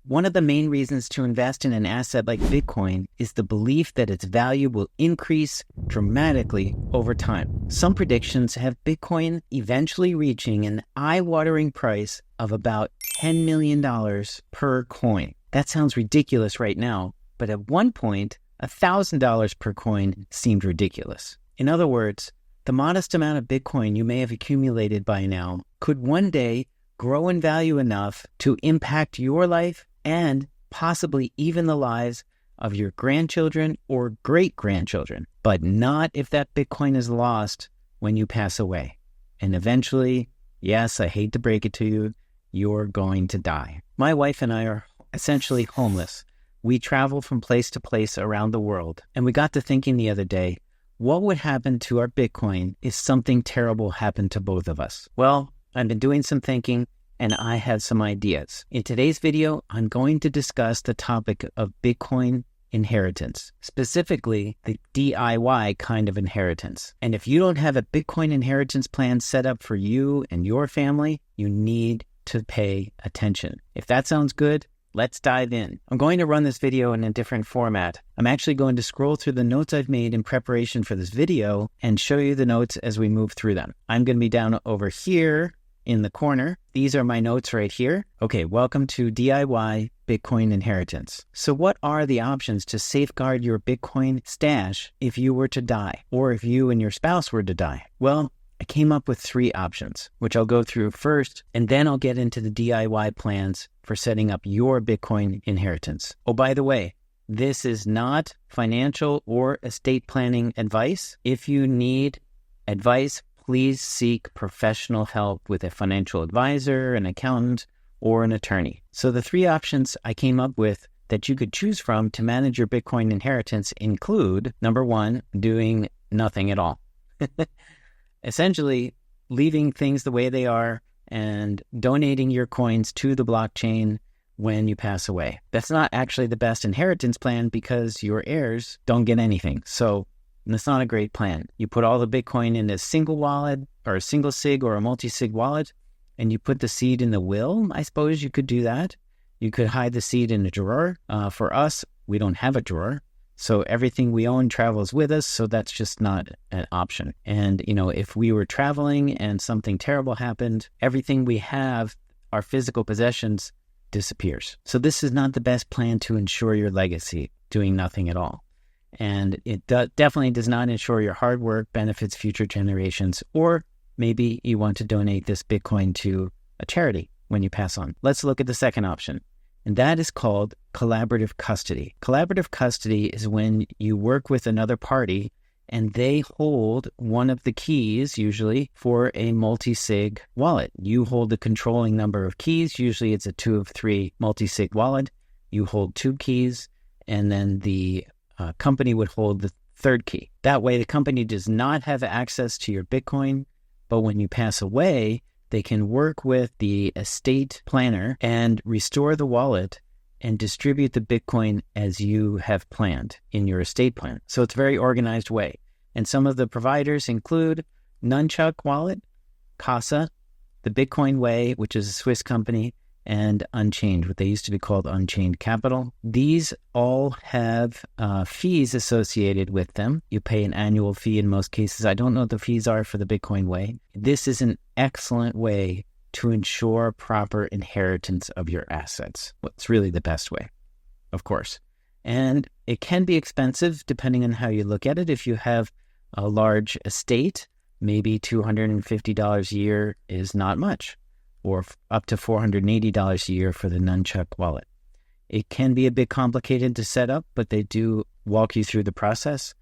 One of the main reasons to invest in an asset like Bitcoin is the belief that its value will increase dramatically over time. Some predictions have Bitcoin eventually reaching an eye-watering price of about $10 million per coin. That sounds ridiculous right now, but at one point, $1,000 per coin seemed ridiculous. In other words, the modest amount of Bitcoin you may have accumulated by now could one day grow in value enough to impact your life and possibly even the lives of your grandchildren or great-grandchildren, but not if that Bitcoin is lost when you pass away. And eventually, yes, I hate to break it to you, you're going to die. My wife and I are essentially homeless. We travel from place to place around the world, and we got to thinking the other day, what would happen to our Bitcoin if something terrible happened to both of us? Well, I've been doing some thinking, and I have some ideas. In today's video, I'm going to discuss the topic of Bitcoin inheritance, specifically the DIY kind of inheritance. And if you don't have a Bitcoin inheritance plan set up for you and your family, you need to pay attention. If that sounds good, let's dive in. I'm going to run this video in a different format. I'm actually going to scroll through the notes I've made in preparation for this video and show you the notes as we move through them. I'm going to be down over here in the corner. These are my notes right here. Okay, welcome to DIY Bitcoin inheritance. So what are the options to safeguard your Bitcoin stash if you were to die, or if you and your spouse were to die? Well, I came up with 3 options, which I'll go through first, and then I'll get into the DIY plans for setting up your Bitcoin inheritance. Oh, by the way, this is not financial or estate planning advice. If you need advice, please seek professional help with a financial advisor, an accountant, or an attorney. So the 3 options I came up with that you could choose from to manage your Bitcoin inheritance include, number 1, doing nothing at all. Essentially, leaving things the way they are and donating your coins to the blockchain when you pass away. That's not actually the best inheritance plan because your heirs don't get anything. So that's not a great plan. You put all the Bitcoin in a single wallet or a single sig or a multi-sig wallet, and you put the seed in the will. I suppose you could do that. You could hide the seed in a drawer. For us, we don't have a drawer. So everything we own travels with us, so that's just not an option. And, if we were traveling and something terrible happened, everything we have, our physical possessions, disappears. So this is not the best plan to ensure your legacy, doing nothing at all. And it definitely does not ensure your hard work benefits future generations, or maybe you want to donate this Bitcoin to a charity when you pass on. Let's look at the second option, and that is called collaborative custody. Collaborative custody is when you work with another party and they hold one of the keys, usually for a multi-sig wallet. You hold the controlling number of keys. Usually it's a 2 of 3 multi-sig wallet. You hold 2 keys, and then the company would hold the 3rd key. That way, the company does not have access to your Bitcoin, but when you pass away, they can work with the estate planner and restore the wallet and distribute the Bitcoin as you have planned in your estate plan. So it's a very organized way. And some of the providers include Nunchuck Wallet, Casa, the Bitcoin Way, which is a Swiss company, and Unchained, what they used to be called Unchained Capital. These all have fees associated with them. You pay an annual fee in most cases. I don't know what the fees are for the Bitcoin Way. This is an excellent way to ensure proper inheritance of your assets. Well, it's really the best way, of course. And it can be expensive depending on how you look at it. If you have a large estate, maybe $250 a year is not much, or up to $480 a year for the Nunchuck wallet. It can be a bit complicated to set up, but they do walk you through the process,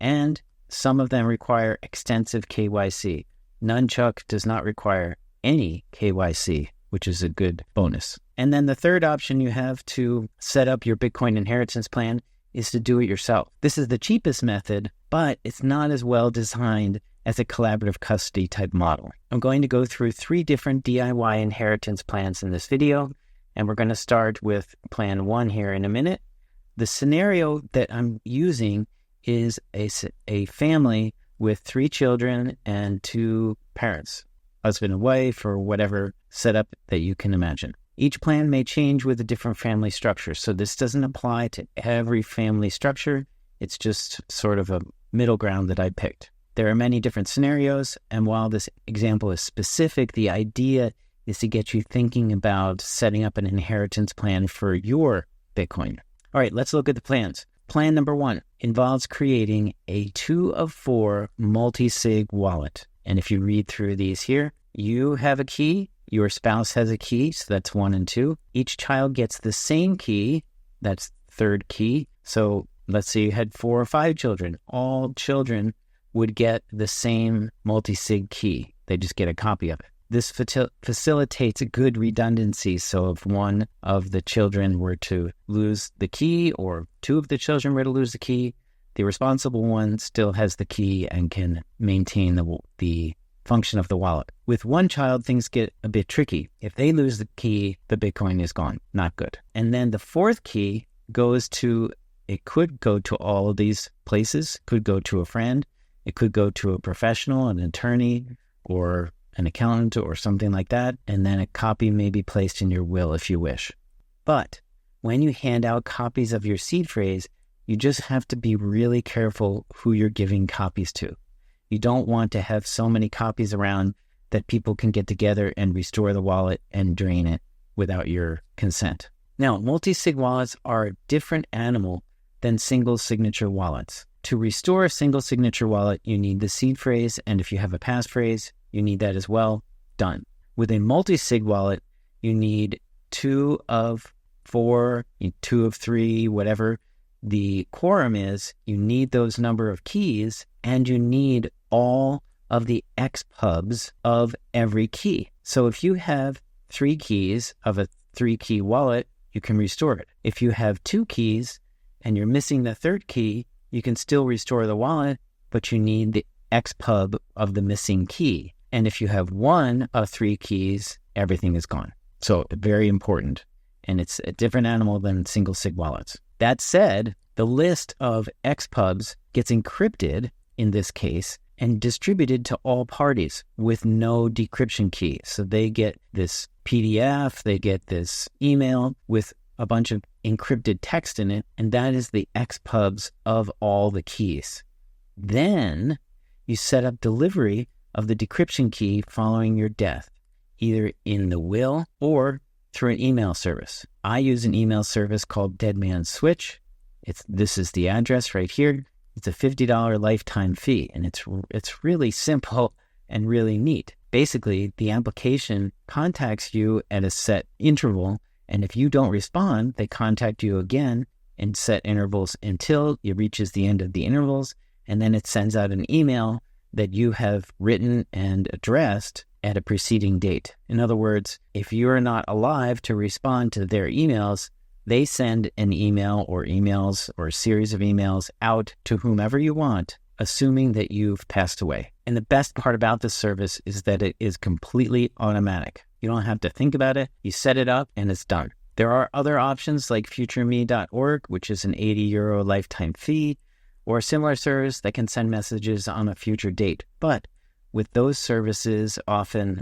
and some of them require extensive KYC. Nunchuck does not require any KYC, which is a good bonus. And then the third option you have to set up your Bitcoin inheritance plan is to do it yourself. This is the cheapest method, but it's not as well designed as a collaborative custody type model. I'm going to go through 3 different DIY inheritance plans in this video, and we're going to start with plan 1 here in a minute. The scenario that I'm using is a family with 3 children and 2 parents, husband and wife, or whatever setup that you can imagine. Each plan may change with a different family structure. So this doesn't apply to every family structure. It's just sort of a middle ground that I picked. There are many different scenarios, and while this example is specific, the idea is to get you thinking about setting up an inheritance plan for your Bitcoin. All right, let's look at the plans. Plan number 1 involves creating a 2 of 4 multi-sig wallet. And if you read through these here, you have a key, your spouse has a key, so that's 1 and 2. Each child gets the same key, that's third key. So let's say you had 4 or 5 children. All children would get the same multi-sig key. They just get a copy of it. This facilitates a good redundancy. So if one of the children were to lose the key, or 2 of the children were to lose the key, the responsible one still has the key and can maintain the function of the wallet. With one child, things get a bit tricky. If they lose the key, the Bitcoin is gone. Not good. And then the 4th key it could go to all of these places, could go to a friend, it could go to a professional, an attorney, or an accountant, or something like that. And then a copy may be placed in your will if you wish. But when you hand out copies of your seed phrase, you just have to be really careful who you're giving copies to. You don't want to have so many copies around that people can get together and restore the wallet and drain it without your consent. Now, multi-sig wallets are a different animal than single signature wallets. To restore a single signature wallet, you need the seed phrase, and if you have a passphrase, you need that as well. Done. With a multi-sig wallet, you need 2 of 4, 2 of 3, whatever the quorum is. You need those number of keys, and you need all of the XPubs of every key. So if you have 3 keys of a 3-key wallet, you can restore it. If you have 2 keys and you're missing the 3rd key, you can still restore the wallet, but you need the XPub of the missing key. And if you have 1 of 3 keys, everything is gone. So very important. And it's a different animal than single sig wallets. That said, the list of XPubs gets encrypted in this case and distributed to all parties with no decryption key. So they get this PDF, they get this email with a bunch of encrypted text in it, and that is the XPubs of all the keys. Then you set up delivery of the decryption key following your death, either in the will or through an email service. I use an email service called Dead Man Switch. This is the address right here. It's a $50 lifetime fee, and it's really simple and really neat. Basically, the application contacts you at a set interval, and if you don't respond, they contact you again in set intervals until it reaches the end of the intervals, and then it sends out an email that you have written and addressed at a preceding date. In other words, if you're not alive to respond to their emails, they send an email or emails or a series of emails out to whomever you want, assuming that you've passed away. And the best part about this service is that it is completely automatic. You don't have to think about it. You set it up and it's done. There are other options like futureme.org, which is an €80 lifetime fee, or a similar service that can send messages on a future date. But with those services,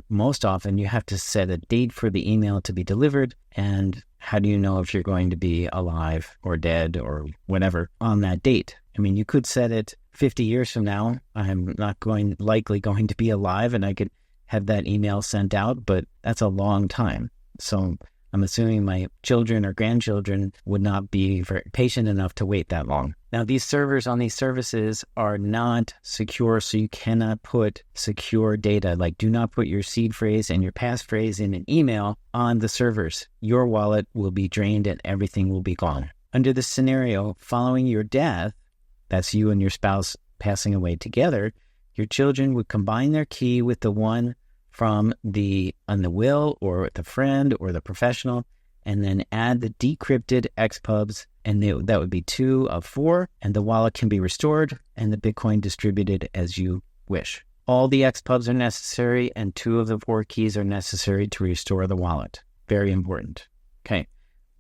most often, you have to set a date for the email to be delivered. And how do you know if you're going to be alive or dead or whatever on that date? I mean, you could set it 50 years from now. I'm not likely going to be alive, and I could have that email sent out, but that's a long time. So I'm assuming my children or grandchildren would not be very patient enough to wait that long. Now, these servers on these services are not secure, so you cannot put secure data. Like, do not put your seed phrase and your passphrase in an email on the servers. Your wallet will be drained and everything will be gone. Under this scenario, following your death, that's you and your spouse passing away together, your children would combine their key with the one from on the will or the friend or the professional, and then add the decrypted XPubs, and that would be 2 of 4, and the wallet can be restored and the Bitcoin distributed as you wish. All the XPubs are necessary, and 2 of the 4 keys are necessary to restore the wallet. Very important. Okay,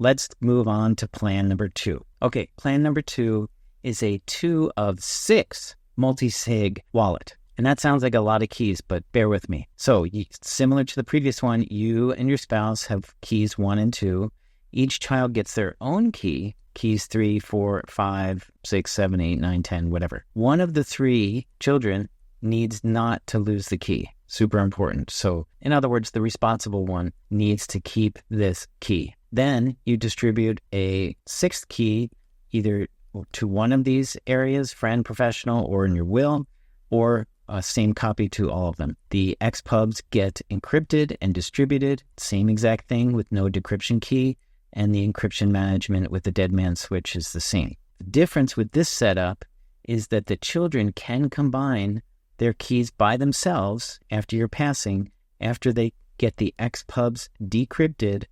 let's move on to plan number 2. Okay, plan number 2 is a 2 of 6 multi-sig wallet. And that sounds like a lot of keys, but bear with me. So similar to the previous one, you and your spouse have keys 1 and 2. Each child gets their own key, keys 3, 4, 5, 6, 7, 8, 9, 10, whatever. One of the 3 children needs not to lose the key. Super important. So in other words, the responsible one needs to keep this key. Then you distribute a 6th key either to one of these areas, friend, professional, or in your will, or a same copy to all of them. The XPubs get encrypted and distributed, same exact thing with no decryption key, and the encryption management with the dead man switch is the same. The difference with this setup is that the children can combine their keys by themselves after your passing, after they get the XPubs decrypted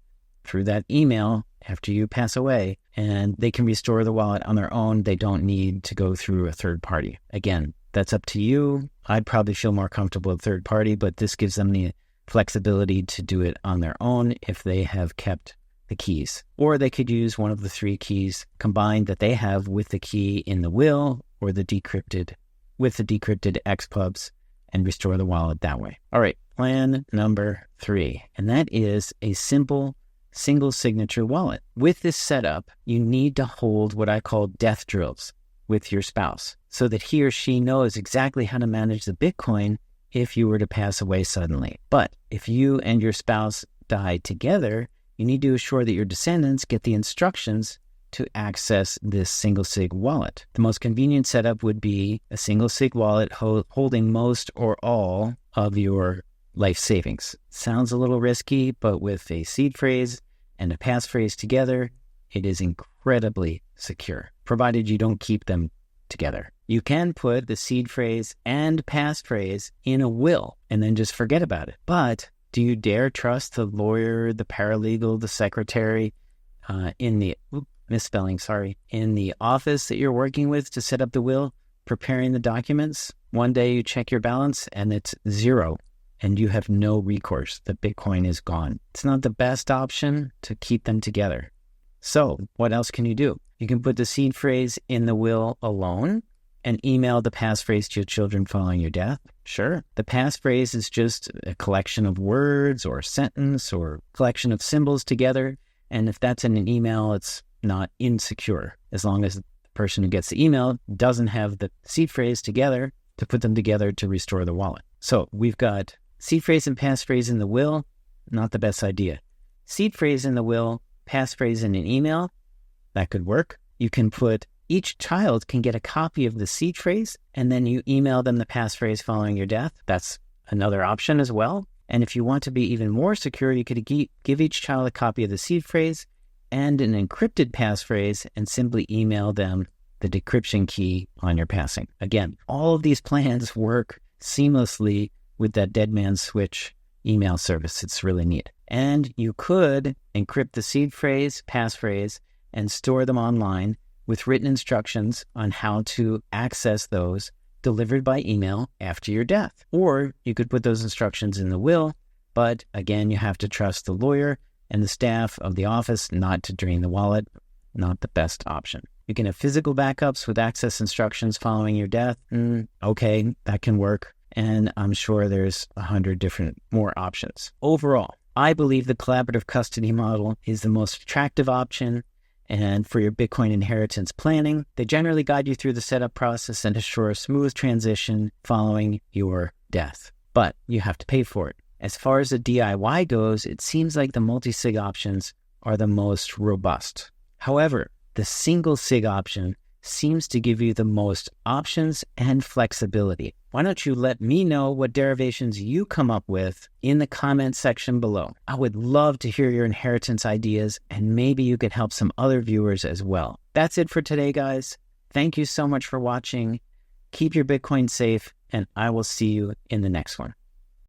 through that email after you pass away, and they can restore the wallet on their own. They don't need to go through a third party. Again, that's up to you. I'd probably feel more comfortable with third party, but this gives them the flexibility to do it on their own if they have kept the keys. Or they could use one of the 3 keys combined that they have with the key in the will or the decrypted XPubs and restore the wallet that way. All right, plan number 3, and that is a simple single signature wallet. With this setup, you need to hold what I call death drills with your spouse so that he or she knows exactly how to manage the Bitcoin if you were to pass away suddenly. But if you and your spouse die together, you need to assure that your descendants get the instructions to access this single sig wallet. The most convenient setup would be a single sig wallet holding most or all of your life savings. Sounds a little risky, but with a seed phrase and a passphrase together, it is incredibly secure, provided you don't keep them together. You can put the seed phrase and passphrase in a will and then just forget about it. But do you dare trust the lawyer, the paralegal, the secretary in the office that you're working with to set up the will, preparing the documents? One day you check your balance and it's 0 and you have no recourse. The Bitcoin is gone. It's not the best option to keep them together. So what else can you do? You can put the seed phrase in the will alone and email the passphrase to your children following your death. Sure. The passphrase is just a collection of words or a sentence or collection of symbols together. And if that's in an email, it's not insecure, as long as the person who gets the email doesn't have the seed phrase together to put them together to restore the wallet. So we've got seed phrase and passphrase in the will, not the best idea. Seed phrase in the will, passphrase in an email, that could work. You can put, each child can get a copy of the seed phrase, and then you email them the passphrase following your death. That's another option as well. And if you want to be even more secure, you could give each child a copy of the seed phrase and an encrypted passphrase and simply email them the decryption key on your passing. Again, all of these plans work seamlessly with that dead man switch email service. It's really neat. And you could encrypt the seed phrase, passphrase, and store them online with written instructions on how to access those delivered by email after your death. Or you could put those instructions in the will, but again, you have to trust the lawyer and the staff of the office not to drain the wallet. Not the best option. You can have physical backups with access instructions following your death. Okay, that can work. And I'm sure there's 100 different more options. Overall, I believe the collaborative custody model is the most attractive option. And for your Bitcoin inheritance planning, they generally guide you through the setup process and assure a smooth transition following your death. But you have to pay for it. As far as the DIY goes, it seems like the multi-sig options are the most robust. However, the single sig option seems to give you the most options and flexibility. Why don't you let me know what derivations you come up with in the comment section below? I would love to hear your inheritance ideas, and maybe you could help some other viewers as well. That's it for today, guys. Thank you so much for watching. Keep your Bitcoin safe, and I will see you in the next one.